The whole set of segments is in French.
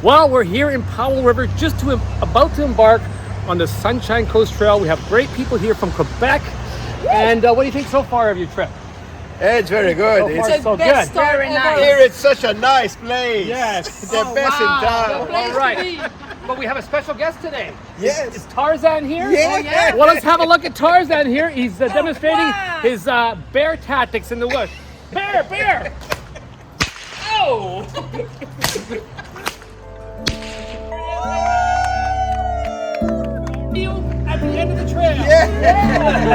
Well, we're here in Powell River, about to embark on the Sunshine Coast Trail. We have great people here from Quebec. And what do you think so far of your trip? It's very good. So far, It's so good. Very nice. here. It's such a nice place. Yes. The best in town. All right. But we have a special guest today. Yes. Is Tarzan here? Yeah. yeah. Well, let's have a look at Tarzan here. He's demonstrating his bear tactics in the woods. Bear! Oh! You at the end of the trail.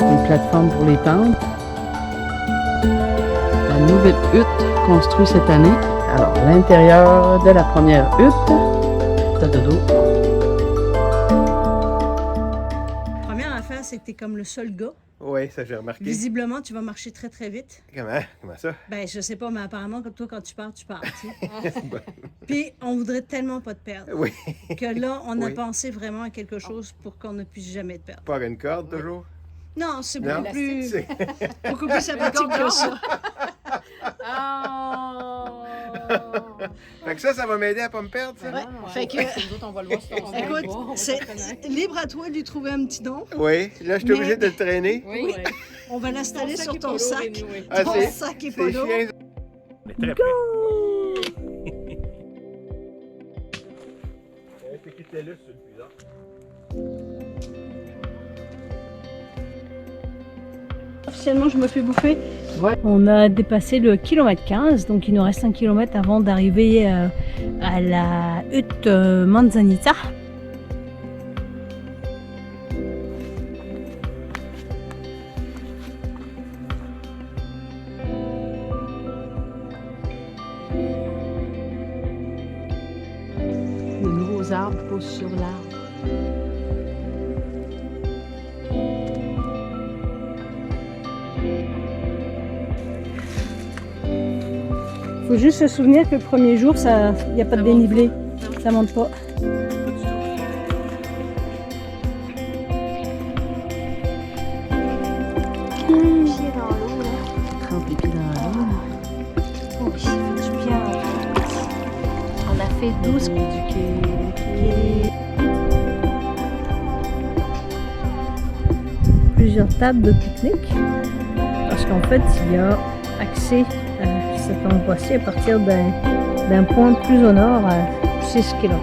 Une plateforme pour les tentes. La nouvelle hutte construite cette année. Alors, l'intérieur de la première hutte. Dodo. La première affaire, c'est que tu es comme le seul gars. Oui, ça j'ai remarqué. Visiblement, tu vas marcher très très vite. Comment ça? Ben, je sais pas, mais apparemment, comme toi, quand tu pars, tu pars. Tu sais. Puis, on voudrait tellement pas te perdre. Oui. Que là, on a Oui. pensé vraiment à quelque chose pour qu'on ne puisse jamais te perdre. Pas une corde toujours? Non, c'est Non? beaucoup plus sympathique que ça. Fait que ça va m'aider à pas me perdre, ça? Ouais. Fait que, Nous autres, on va le voir sur ton site. écoute, c'est libre à toi de lui trouver un petit don. Oui. Là, je suis obligé de le traîner. Oui. On va l'installer sur ton sac. Ah, Ton sac est pas c'est lourd. chien. On est très près. Officiellement, je me fais bouffer. Ouais. On a dépassé le kilomètre 15, donc il nous reste 1 kilomètre avant d'arriver à la hutte Manzanita. De nouveaux arbres poussent sur l'arbre. Faut juste se souvenir que le premier jour, il n'y a pas de dénivelé. Ça monte pas. Trempe les pieds dans l'eau. Oh, ça fait du bien. On a fait 12 Plusieurs tables de pique-nique. Parce qu'en fait, il y a accès à cet endroit-ci à partir d'un point plus au nord à 6 km.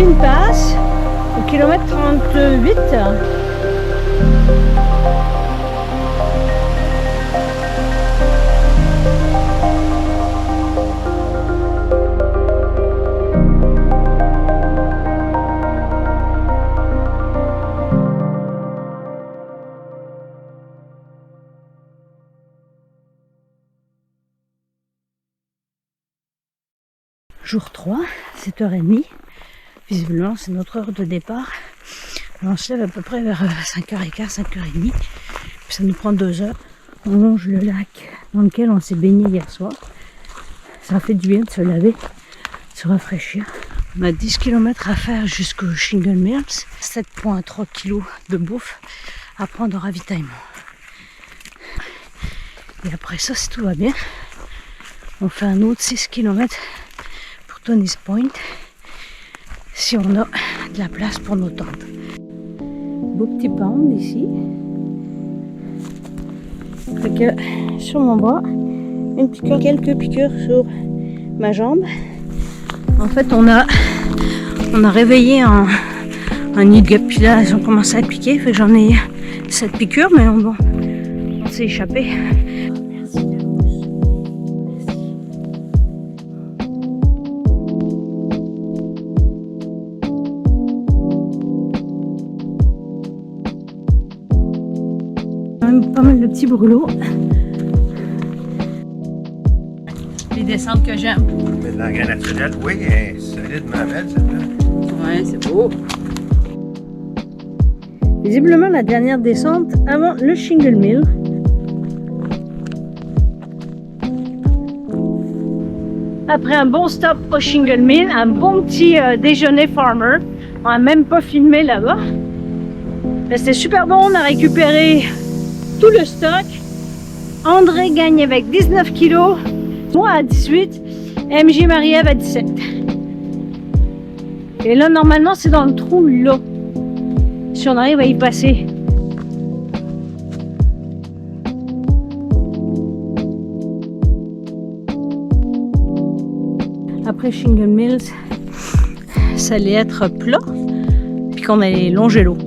Mountain Pass au kilomètre 38. Jour 3, 7h30. Visiblement, c'est notre heure de départ. Alors, on se lève à peu près vers 5h15, 5h30. Puis ça nous prend 2 heures. On longe le lac dans lequel on s'est baigné hier soir. Ça fait du bien de se laver, de se rafraîchir. On a 10 km à faire jusqu'au Shingle Mills. 7,3 kg de bouffe à prendre au ravitaillement. Et après ça, si tout va bien, on fait un autre 6 km pour Tony's Point. Si on a de la place pour nos tentes. Beau petit pond ici. Fait que sur mon bras, une piqûre, quelques piqûres sur ma jambe. En fait, on a réveillé un nid de guêpes, puis là, elles ont commencé à piquer. Fait que j'en ai 7 piqûres, mais bon, on s'est échappé. Merci. Pas mal de petits brûlots. Les descentes que j'aime. Mais de l'engrais naturel, oui, elle est solidement belle, celle-là. Ouais, c'est beau. Visiblement la dernière descente avant le Shingle Mill. Après un bon stop au Shingle Mill, un bon petit déjeuner farmer. On n'a même pas filmé là-bas. C'était super bon, on a récupéré tout le stock. André gagne avec 19 kilos, moi à 18, MJ et Marie-Ève à 17. Et là, normalement, c'est dans le trou là. Si on arrive à y passer. Après Shingle Mills, ça allait être plat, puis qu'on allait longer l'eau.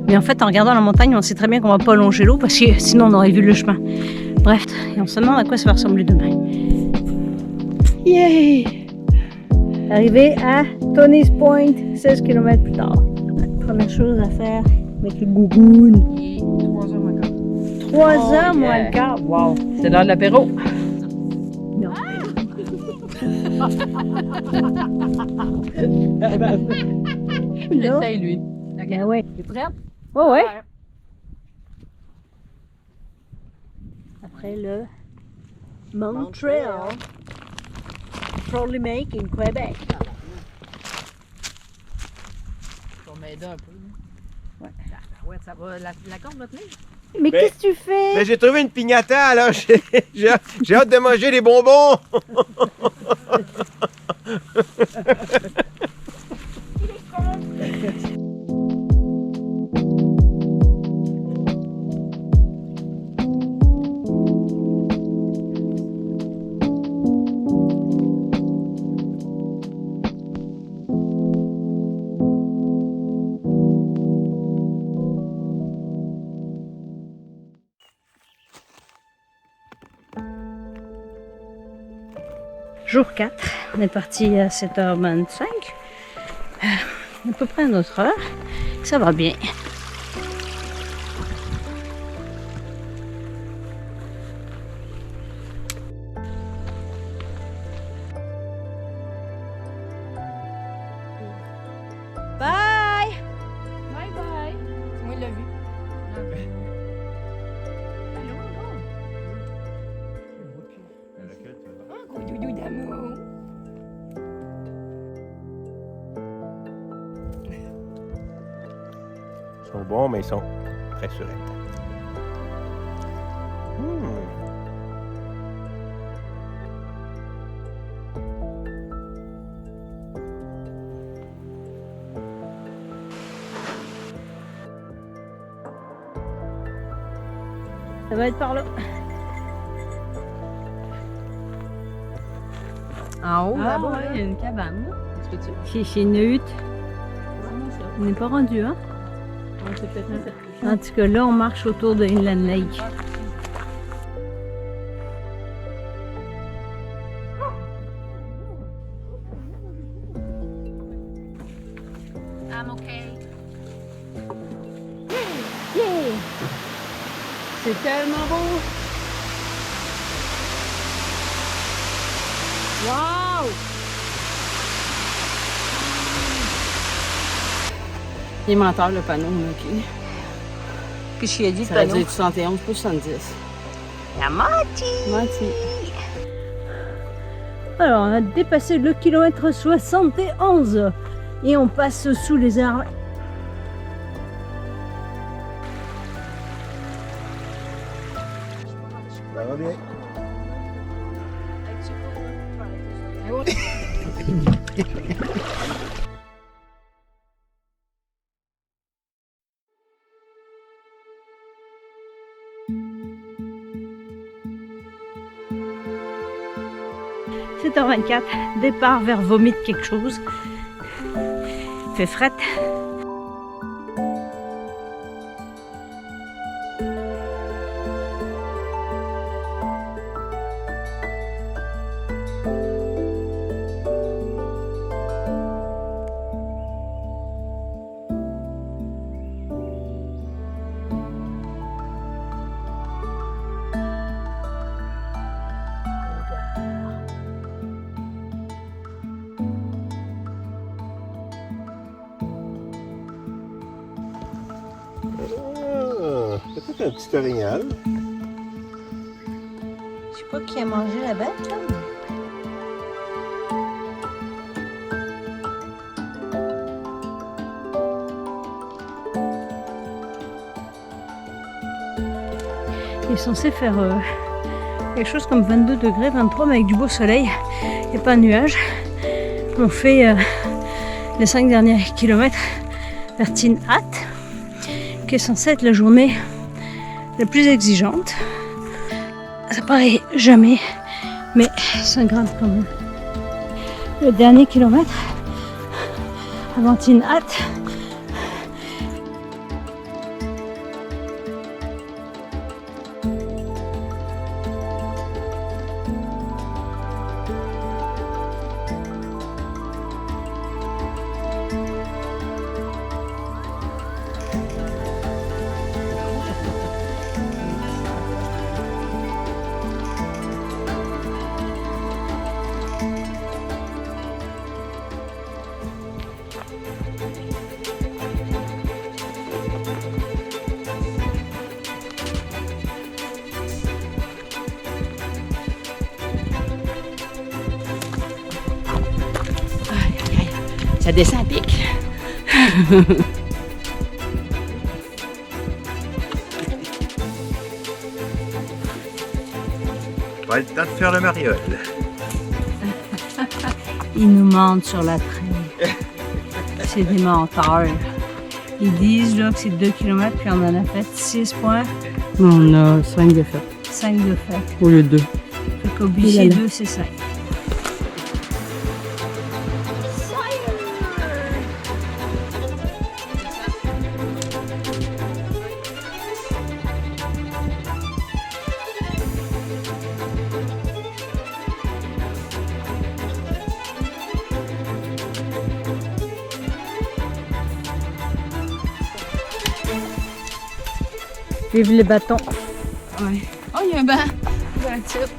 Mais en fait, en regardant la montagne, on sait très bien qu'on va pas longer l'eau parce que sinon on aurait vu le chemin. Bref, et on se demande à quoi ça va ressembler demain. Yay! Arrivé à Tony's Point, 16 km plus tard. Première chose à faire avec le gougoune. 3h moins quart. 3h moins le quart. Wow! C'est l'heure de l'apéro. Non. J'essaye, lui. Ben ouais. T'es prête? Oh ouais. Après le Montreal Trolley Make in Québec. Tu vas m'aider un peu. Ouais. Ouais, ça va. La corde va tenir? Mais Ben, qu'est-ce que tu fais? Mais j'ai trouvé une piñata, là. J'ai hâte de manger les bonbons. Jour 4, on est parti à 7h25, à peu près à notre heure, ça va bien. Bye! Bye bye. C'est moi qui l'ai vu. Un gros doudou d'amour. Ils sont bons, mais ils sont très surés. Ça va être par là. En haut, Ah, là-bas, ouais. il y a une cabane. C'est une hutte. On n'est pas rendu, hein? En tout cas, là, on marche autour de Inland Lake. I'm okay. Yeah! C'est tellement beau! Wow! Il est menteur, le panneau, OK. Qu'est-ce qu'il a dit, Ça veut dire 71 pour 70. La menti! Menti. Alors, on a dépassé le kilomètre 71 et on passe sous les arbres. Ça va bien. C'est 7h24, départ vers Vomit quelque chose. Il fait fret. Peut-être un petit orignal. Je sais pas qui a mangé la bête, là. Il est censé faire quelque chose comme 22 degrés, 23, mais avec du beau soleil et pas de nuages. On fait les 5 derniers kilomètres vers Tin Hat, qui est censée être la journée la plus exigeante. Ça paraît jamais, mais ça grimpe quand même. Le dernier kilomètre avant Tin Hat. Ça descend à pic. Pas le temps de faire le mariole. Ils nous mentent sur la traîne. C'est des menteurs. Ils disent là, que c'est 2 km puis on en a fait 6 points, On a 5 de fait 5 de fait. au lieu de 2. Fait qu'au Bussier Oulala. 2, c'est 5. Vive les bâtons. Ouais. Oh, il y a un banc. That's it.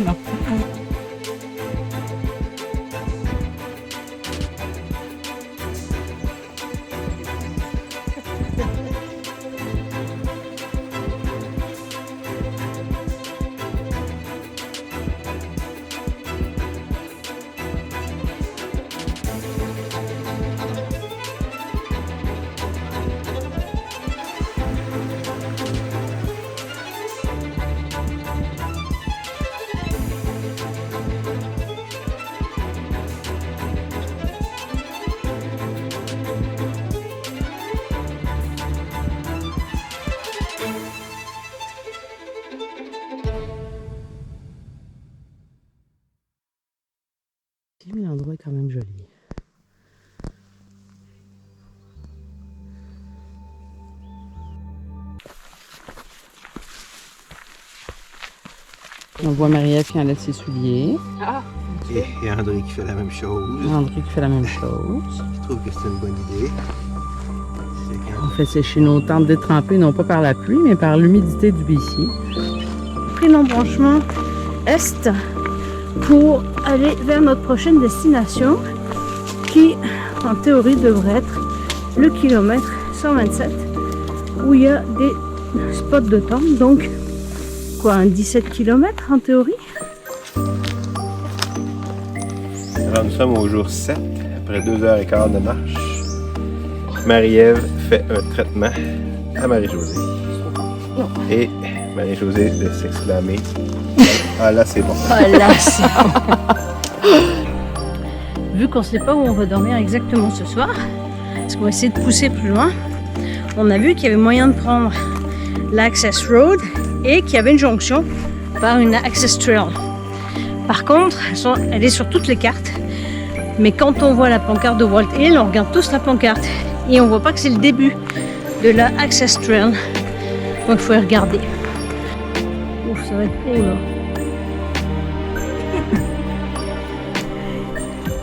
Non. quand même joli. On voit Marie-Ève qui enlève ses souliers. Et André qui fait la même chose. André qui fait la même chose. Je trouve que c'est une bonne idée. On fait sécher nos tentes détrempées non pas par la pluie, mais par l'humidité du BC. Pris l'embranchement est pour aller vers notre prochaine destination qui, en théorie, devrait être le kilomètre 127 où il y a des spots de tente. Donc, quoi, un 17 km en théorie? Alors nous sommes au jour 7, après 2h15 de marche. Marie-Ève fait un traitement à Marie-Josée. Et Marie-Josée de s'exclamer « Ah là c'est bon ». Ah là, c'est bon. Vu qu'on ne sait pas où on va dormir exactement ce soir, parce qu'on va essayer de pousser plus loin, on a vu qu'il y avait moyen de prendre l'Access Road et qu'il y avait une jonction par une Access Trail. Par contre, elle est sur toutes les cartes, mais quand on voit la pancarte de Walt Hill, on regarde tous la pancarte et on voit pas que c'est le début de la Access Trail. Donc il faut y regarder. Ouf, ça va être haut là.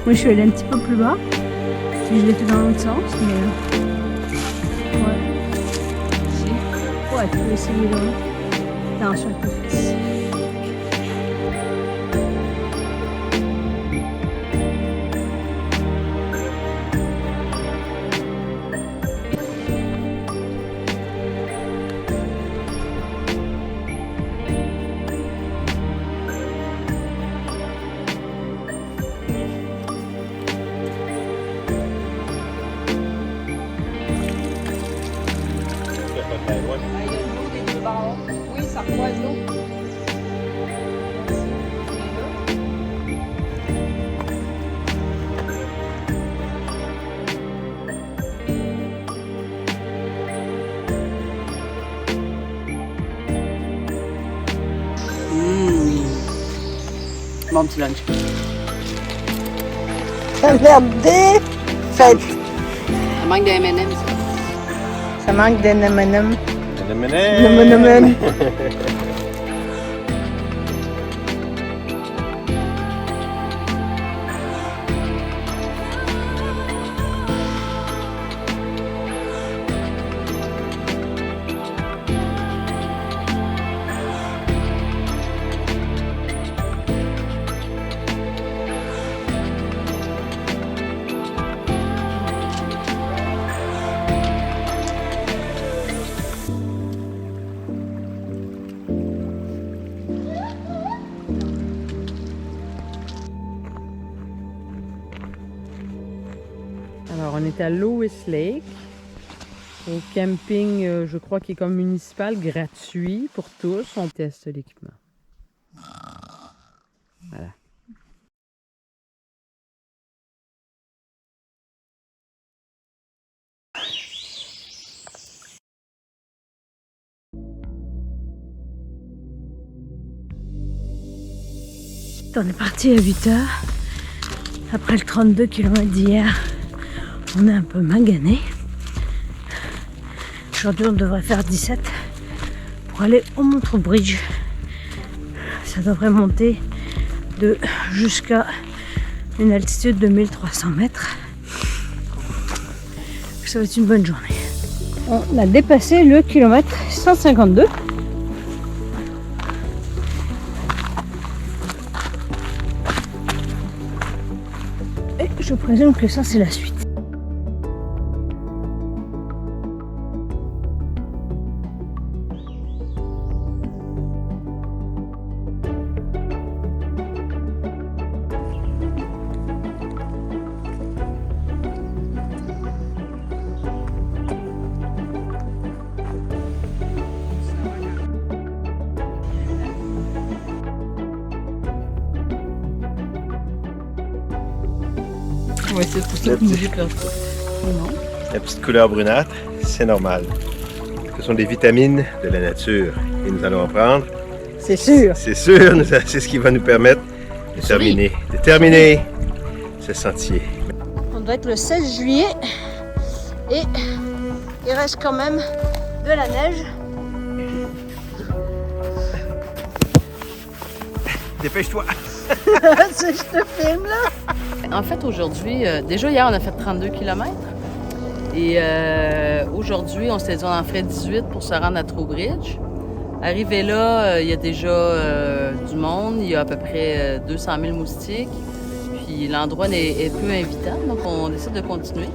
Moi je suis allée un petit peu plus bas, si je l'ai fait dans l'autre sens, mais ouais. Ouais, tu peux essayer là. Attention avec tes fesses. Oui, ça croise l'eau. Bon petit lunch. Regardez, ça Ça manque de M&M. ça manque d'un M&M. M&M. Alors, on est à Lewis Lake, au camping, je crois, qui est comme municipal, gratuit pour tous. On teste l'équipement. Voilà. On est parti à 8h. Après le 32 km d'hier, on est un peu magané. Aujourd'hui, on devrait faire 17 pour aller au Montreux Bridge. Ça devrait monter de jusqu'à une altitude de 1300 mètres. Ça va être une bonne journée. On a dépassé le kilomètre 152. Et je présume que ça, c'est la suite. Ouais, c'est pour ça que musique là. Non. La petite couleur brunâtre, c'est normal. Ce sont des vitamines de la nature et nous allons en prendre. C'est sûr. C'est sûr, c'est ce qui va nous permettre de terminer ce sentier. On doit être le 16 juillet et il reste quand même de la neige. Dépêche-toi! Si je te filme là. En fait, aujourd'hui, déjà hier, on a fait 32 km. Et aujourd'hui, on s'est dit on en ferait 18 pour se rendre à Trowbridge. Arrivé là, il y a déjà du monde. Il y a à peu près 200 000 moustiques. Puis l'endroit est peu invitant, donc on décide de continuer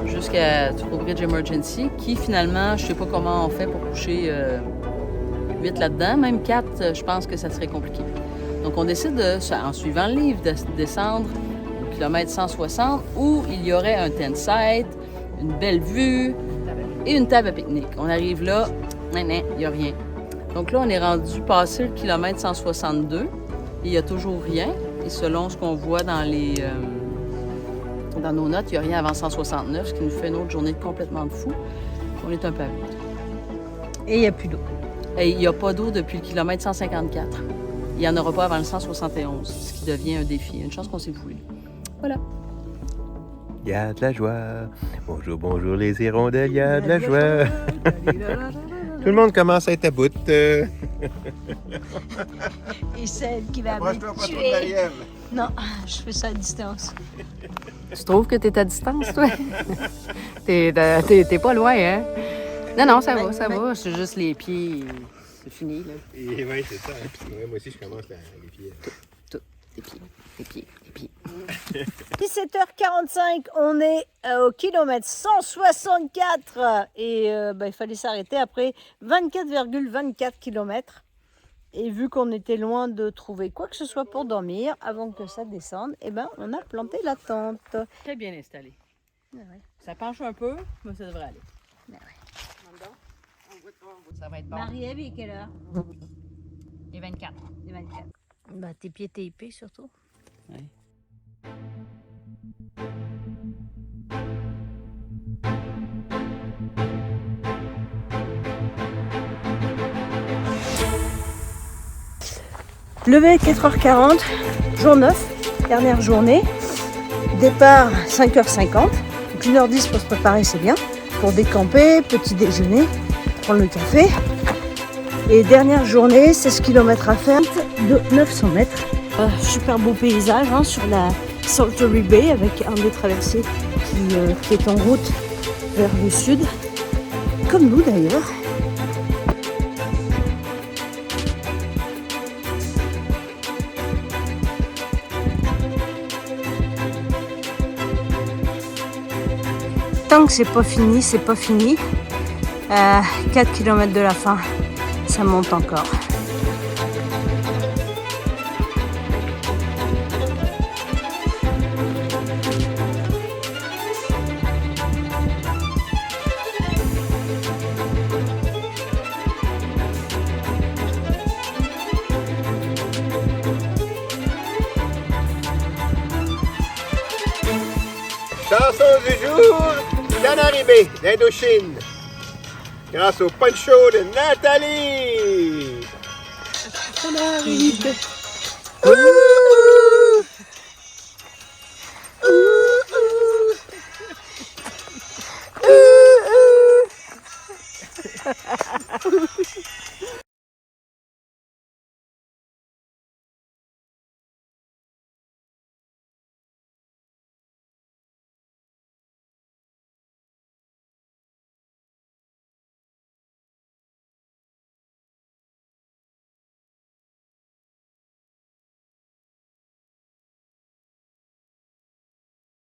jusqu'à Trowbridge Emergency, qui finalement, je ne sais pas comment on fait pour coucher 8 là-dedans. Même 4, je pense que ça serait compliqué. Donc on décide, en suivant le livre, de descendre au kilomètre 160 où il y aurait un tent site, une belle vue et une table à pique-nique. On arrive là, il n'y a rien. Donc là, on est rendu passer le kilomètre 162 et il n'y a toujours rien. Et selon ce qu'on voit dans nos notes, il n'y a rien avant 169, ce qui nous fait une autre journée complètement de fou. On est un peu à vide. Et il n'y a plus d'eau. Et il n'y a pas d'eau depuis le kilomètre 154. Il n'y en aura pas avant le 171, ce qui devient un défi. Une chance qu'on s'est fouillé. Voilà. Il y a de la joie. Bonjour, bonjour les hirondelles, il y a de la joie. Tout le monde commence à être à bout. Et celle qui va me tuer. Non, je fais ça à distance. Tu trouves que t'es à distance, toi? T'es pas loin, hein? Non, ça va, ça va. C'est juste les pieds. C'est fini, là. Et oui, c'est ça. Ouais, moi aussi, je commence les pieds. Tout. Les pieds. 17h45, on est au kilomètre 164 et il fallait s'arrêter après 24,24 km. Et vu qu'on était loin de trouver quoi que ce soit pour dormir avant que ça descende, on a planté la tente. Très bien installé. Ah ouais. Ça penche un peu, mais ça devrait aller. Ah ouais. Ça va être bon. Marie-Ève, il est quelle heure? Les 24. Les 24. Tes pieds étaient épais surtout. Ouais. Levé à 4h40, jour 9, dernière journée. Départ 5h50, donc 1h10 pour se préparer, c'est bien. Pour décamper, petit déjeuner, prendre le café. Et dernière journée, 16 km à faire de 900 mètres. Super beau paysage sur la Saltery Bay avec un des traversiers qui est en route vers le sud, comme nous d'ailleurs. Tant que c'est pas fini, c'est pas fini. 4 km de la fin, ça monte encore. Chanson du jour d'Anaribé d'Indochine. Grâce au poncho de Nathalie. Wouhou!